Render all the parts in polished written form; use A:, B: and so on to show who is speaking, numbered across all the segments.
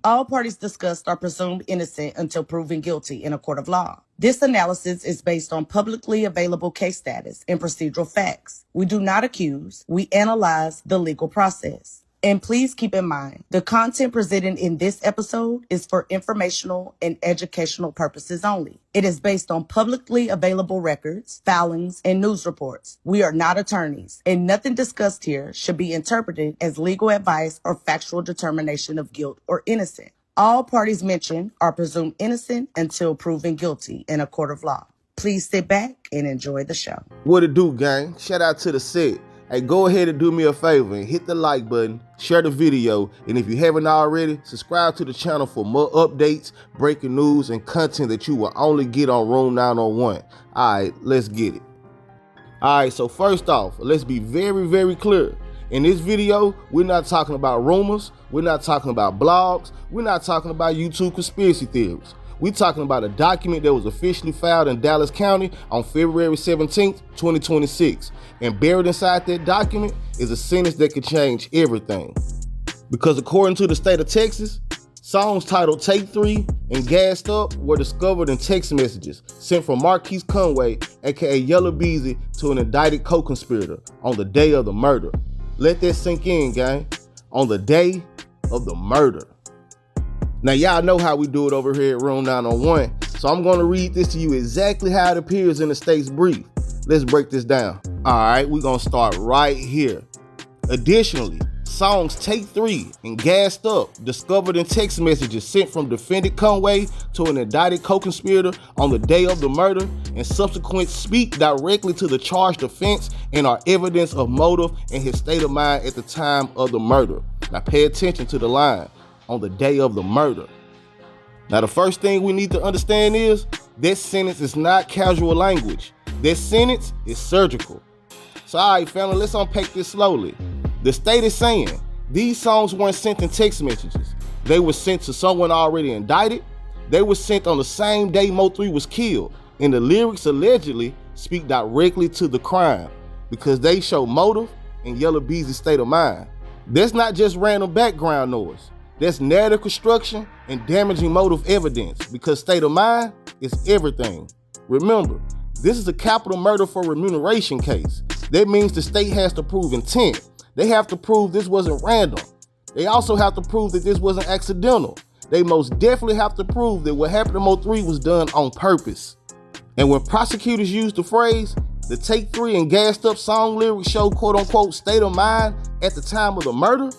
A: All parties discussed are presumed innocent until proven guilty in a court of law. This analysis is based on publicly available case status and procedural facts. We do not accuse, we analyze the legal process. And please keep in mind, the content presented in this episode is for informational and educational purposes only. It is based on publicly available records, filings, and news reports. We are not attorneys, and nothing discussed here should be interpreted as legal advice or factual determination of guilt or innocence. All parties mentioned are presumed innocent until proven guilty in a court of law. Please sit back and enjoy the show.
B: What it do, gang? Shout out to the set. Hey, go ahead and do me a favor and hit the like button, share the video, and if you haven't already, subscribe to the channel for more updates, breaking news, and content that you will only get on Room 901. Alright, let's get it. Alright, so first off, let's be very, very clear. In this video, we're not talking about rumors, we're not talking about blogs, we're not talking about YouTube conspiracy theories. We're talking about a document that was officially filed in Dallas County on February 17th, 2026. And buried inside that document is a sentence that could change everything. Because according to the state of Texas, songs titled Take 3 and Gassed Up were discovered in text messages sent from Marquise Conway, aka Yella Beezy, to an indicted co-conspirator on the day of the murder. Let that sink in, gang. On the day of the murder. Now, y'all know how we do it over here at Room 901, so I'm going to read this to you exactly how it appears in the state's brief. Let's break this down. All right, we're going to start right here. Additionally, songs Take 3 and Gassed Up discovered in text messages sent from defendant Conway to an indicted co-conspirator on the day of the murder and subsequent speak directly to the charged offense and are evidence of motive and his state of mind at the time of the murder. Now pay attention to the line, on the day of the murder. Now the first thing we need to understand is that sentence is not casual language. That sentence is surgical. So all right, family, let's unpack this slowly. The state is saying these songs weren't sent in text messages. They were sent to someone already indicted. They were sent on the same day Mo 3 was killed. And the lyrics allegedly speak directly to the crime because they show motive and Yella Beezy's state of mind. That's not just random background noise. That's narrative construction and damaging motive evidence because state of mind is everything. Remember, this is a capital murder for remuneration case. That means the state has to prove intent. They have to prove this wasn't random. They also have to prove that this wasn't accidental. They most definitely have to prove that what happened to Mo 3 was done on purpose. And when prosecutors use the phrase, the Take 3 and Gassed Up song lyrics show quote unquote state of mind at the time of the murder,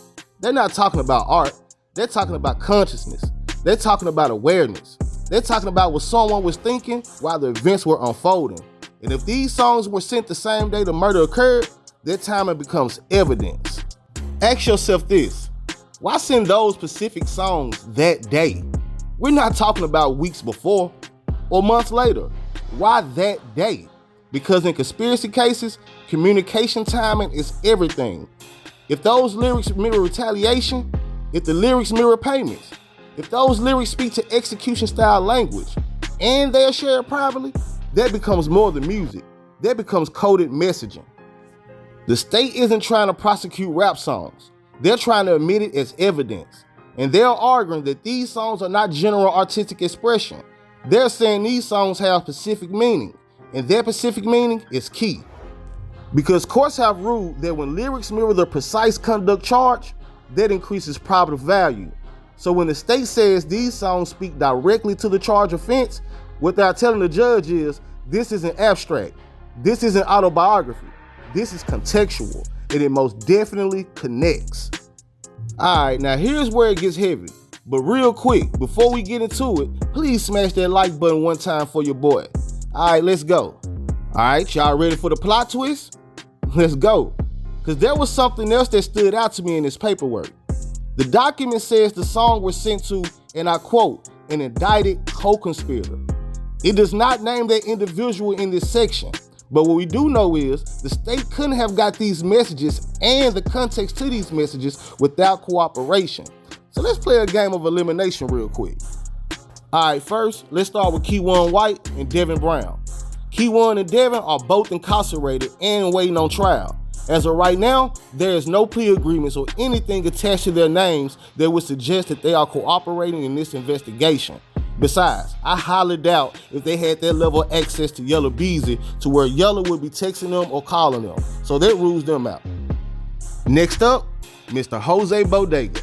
B: they're not talking about art. They're talking about consciousness. They're talking about awareness. They're talking about what someone was thinking while the events were unfolding. And if these songs were sent the same day the murder occurred, their timing becomes evidence. Ask yourself this, why send those specific songs that day? We're not talking about weeks before or months later. Why that day? Because in conspiracy cases, communication timing is everything. If those lyrics mirror retaliation, if the lyrics mirror payments, if those lyrics speak to execution style language, and they are shared privately, that becomes more than music. That becomes coded messaging. The state isn't trying to prosecute rap songs. They're trying to admit it as evidence. And they're arguing that these songs are not general artistic expression. They're saying these songs have specific meaning, and their specific meaning is key. Because courts have ruled that when lyrics mirror the precise conduct charge, that increases probative value. So when the state says these songs speak directly to the charge offense, what they're telling the judge is, this isn't abstract, this isn't autobiography, this is contextual, and it most definitely connects. All right, now here's where it gets heavy. But real quick, before we get into it, please smash that like button one time for your boy. All right, let's go. All right, y'all ready for the plot twist? Let's go. Because there was something else that stood out to me in this paperwork. The document says the song was sent to, and I quote, an indicted co-conspirator. It does not name that individual in this section, but what we do know is the state couldn't have got these messages and the context to these messages without cooperation. So let's play a game of elimination real quick. All right, first, let's start with Keyone White and Devin Brown. Keyone and Devin are both incarcerated and waiting on trial. As of right now, there is no plea agreements or anything attached to their names that would suggest that they are cooperating in this investigation. Besides, I highly doubt if they had that level of access to Yella Beezy to where Yella would be texting them or calling them, so that rules them out. Next up, Mr. Jose Bodega.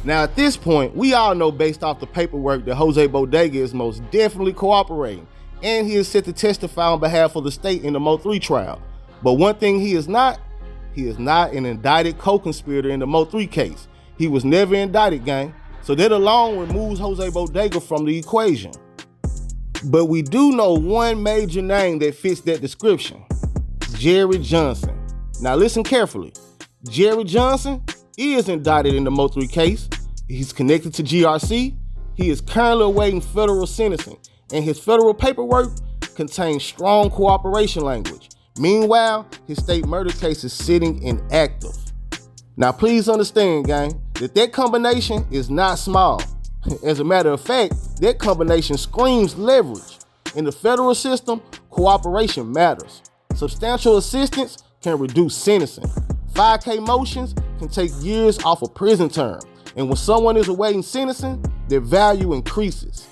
B: Now at this point, we all know based off the paperwork that Jose Bodega is most definitely cooperating, and he is set to testify on behalf of the state in the Mo3 trial. But one thing he is not an indicted co-conspirator in the Mo3 case. He was never indicted, gang. So that alone removes Jose Bodega from the equation. But we do know one major name that fits that description: Jerry Johnson. Now listen carefully. Jerry Johnson is indicted in the Mo3 case. He's connected to GRC. He is currently awaiting federal sentencing, and his federal paperwork contains strong cooperation language. Meanwhile, his state murder case is sitting inactive. Now please understand, gang, that combination is not small. As a matter of fact, that combination screams leverage. In the federal system, cooperation matters. Substantial assistance can reduce sentencing. 5K motions can take years off a prison term. And when someone is awaiting sentencing, their value increases.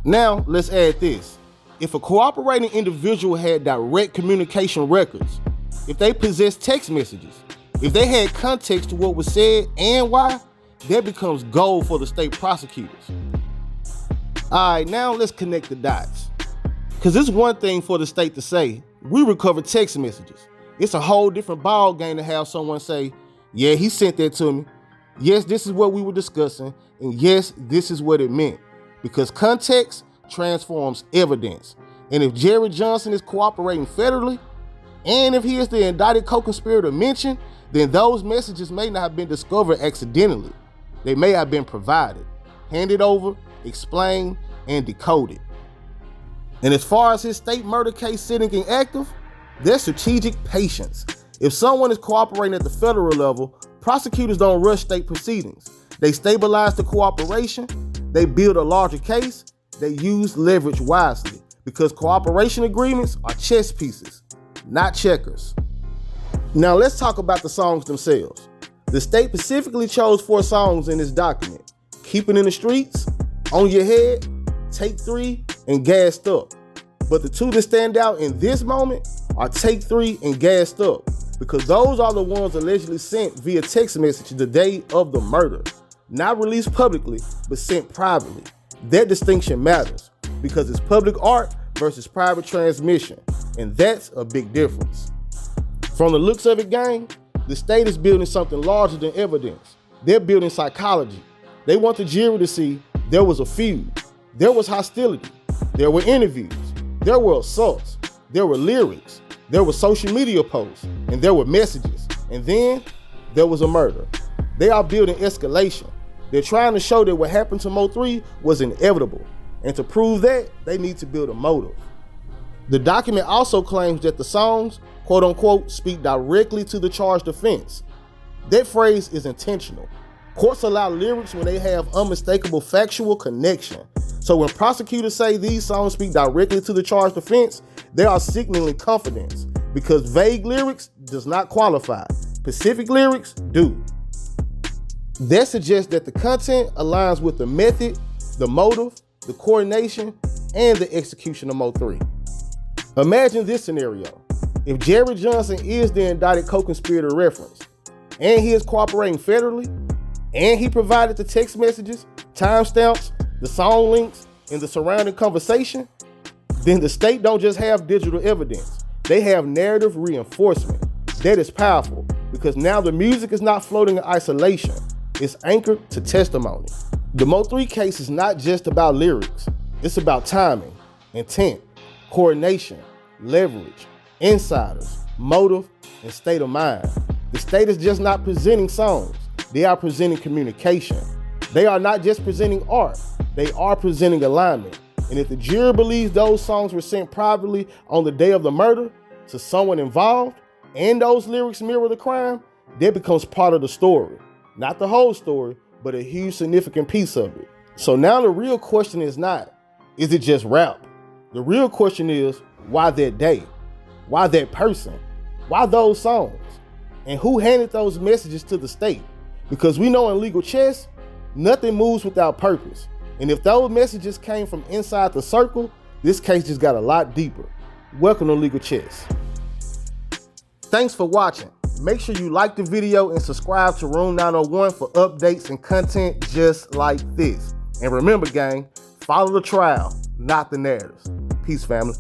B: Now, let's add this. If a cooperating individual had direct communication records, if they possessed text messages, if they had context to what was said and why, that becomes gold for the state prosecutors. All right, now let's connect the dots. Because it's one thing for the state to say, we recovered text messages. It's a whole different ball game to have someone say, yeah, he sent that to me. Yes, this is what we were discussing. And yes, this is what it meant. Because context transforms evidence. And if Jerry Johnson is cooperating federally, and if he is the indicted co-conspirator mentioned, then those messages may not have been discovered accidentally. They may have been provided, handed over, explained, and decoded. And as far as his state murder case sitting inactive, there's strategic patience. If someone is cooperating at the federal level, prosecutors don't rush state proceedings. They stabilize the cooperation, they build a larger case, they use leverage wisely, because cooperation agreements are chess pieces, not checkers. Now let's talk about the songs themselves. The state specifically chose 4 songs in this document: Keeping in the Streets, On Your Head, Take 3, and Gassed Up. But the 2 that stand out in this moment are Take 3 and Gassed Up, because those are the ones allegedly sent via text message the day of the murder. Not released publicly, but sent privately. That distinction matters, because it's public art versus private transmission, and that's a big difference. From the looks of it, gang, the state is building something larger than evidence. They're building psychology. They want the jury to see there was a feud, there was hostility, there were interviews, there were assaults, there were lyrics, there were social media posts, and there were messages, and then there was a murder. They are building escalation. They're trying to show that what happened to Mo3 was inevitable, and to prove that, they need to build a motive. The document also claims that the songs, quote unquote, speak directly to the charged offense. That phrase is intentional. Courts allow lyrics when they have unmistakable factual connection. So when prosecutors say these songs speak directly to the charged offense, they are signaling confidence, because vague lyrics does not qualify. Specific lyrics do. That suggests that the content aligns with the method, the motive, the coordination, and the execution of Mo3. Imagine this scenario. If Jerry Johnson is the indicted co-conspirator referenced, and he is cooperating federally, and he provided the text messages, timestamps, the song links, and the surrounding conversation, then the state don't just have digital evidence. They have narrative reinforcement. That is powerful, because now the music is not floating in isolation. It's anchored to testimony. The Mo3 case is not just about lyrics. It's about timing, intent, coordination, leverage, insiders, motive, and state of mind. The state is just not presenting songs. They are presenting communication. They are not just presenting art. They are presenting alignment. And if the jury believes those songs were sent privately on the day of the murder to someone involved, and those lyrics mirror the crime, that becomes part of the story. Not the whole story, but a huge significant piece of it. So now the real question is not, is it just rap? The real question is, why that day? Why that person? Why those songs? And who handed those messages to the state? Because we know in legal chess, nothing moves without purpose. And if those messages came from inside the circle, this case just got a lot deeper. Welcome to Legal Chess. Thanks for watching. Make sure you like the video and subscribe to Room 901 for updates and content just like this. And remember, gang, follow the trial, not the narratives. Peace, family.